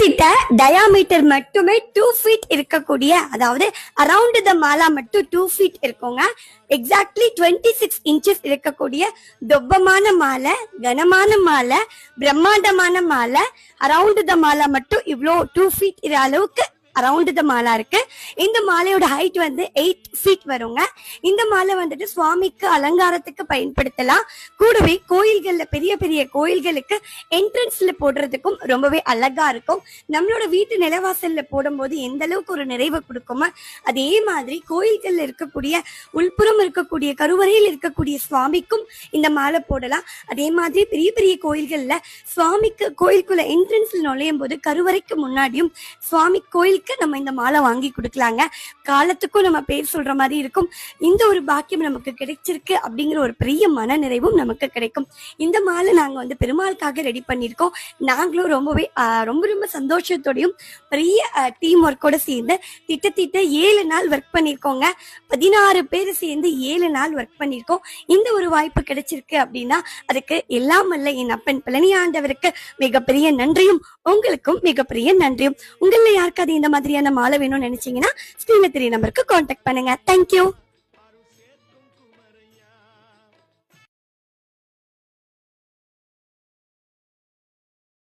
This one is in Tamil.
கிட்ட டயாமீட்டர் மட்டுமே 2 feet இருக்கக்கூடிய, அதாவது அரவுண்ட் த மாலா மட்டும் 2 feet இருக்குங்க. எக்ஸாக்ட்லி 26 inches இருக்கக்கூடிய தொப்பமான மாலை, கனமான மாலை, பிரம்மாண்டமான மாலை, அரவுண்ட் த மாலா மட்டும் இவ்வளோ 2 feet அளவுக்கு அரவுண்ட் த மாலா இருக்கு. இந்த மாலையோட ஹைட் வந்து 8 feet வருங்க. இந்த மாலை வந்துட்டு சுவாமிக்கு அலங்காரத்துக்கு பயன்படுத்தலாம். கூடவே கோயில்கள்ல, பெரிய பெரிய கோயில்களுக்கு என்ட்ரன்ஸ்ல போடுறதுக்கும் ரொம்பவே அழகா இருக்கும். நம்மளோட வீட்டு நிலவாசல்ல போடும்போது எந்த அளவுக்கு ஒரு நிறைவை கொடுக்குமோ அதே மாதிரி கோயில்கள்ல இருக்கக்கூடிய, உள்புறம் இருக்கக்கூடிய, கருவறையில் இருக்கக்கூடிய சுவாமிக்கும் இந்த மாலை போடலாம். அதே மாதிரி பெரிய பெரிய கோயில்கள்ல சுவாமிக்கு கோயிலுக்குள்ள என்ட்ரன்ஸ்ல நுழையும் போது கருவறைக்கு முன்னாடியும் சுவாமி கோயிலுக்கு நம்ம இந்த மாலை வாங்கி கொடுக்கலாங்க. காலத்துக்கும் நம்ம பேர் சொல்ற மாதிரி இருக்கும். இந்த ஒரு பாக்கியம் நமக்கு கிடைச்சிருக்கு அப்படிங்கிற ஒரு பெரிய மன நிறைவும் நமக்கு கிடைக்கும். இந்த மாலை நாங்க வந்து பெருமாளுக்காக ரெடி பண்ணியிருக்கோம். நாங்களும் ரொம்ப ரொம்ப சந்தோஷத்தோடையும் பெரிய டீம் ஒர்க்கோட சேர்ந்து திட்ட 7 நாள் ஒர்க் பண்ணியிருக்கோங்க. 16 பேர் சேர்ந்து 7 நாள் ஒர்க் பண்ணியிருக்கோம். இந்த ஒரு வாய்ப்பு கிடைச்சிருக்கு அப்படின்னா அதுக்கு எல்லாம் வல்ல என் அப்பன் பழனி ஆண்டவருக்கு மிகப்பெரிய நன்றியும், உங்களுக்கும் மிகப்பெரிய நன்றியும். உங்கள யாருக்காவது இந்த மாதிரியான மாலை வேணும்னு நினைச்சீங்கன்னா ஸ்கிரீன்ல தெரிய நம்பருக்கு கான்டாக்ட் பண்ணுங்க. தேங்க்யூ.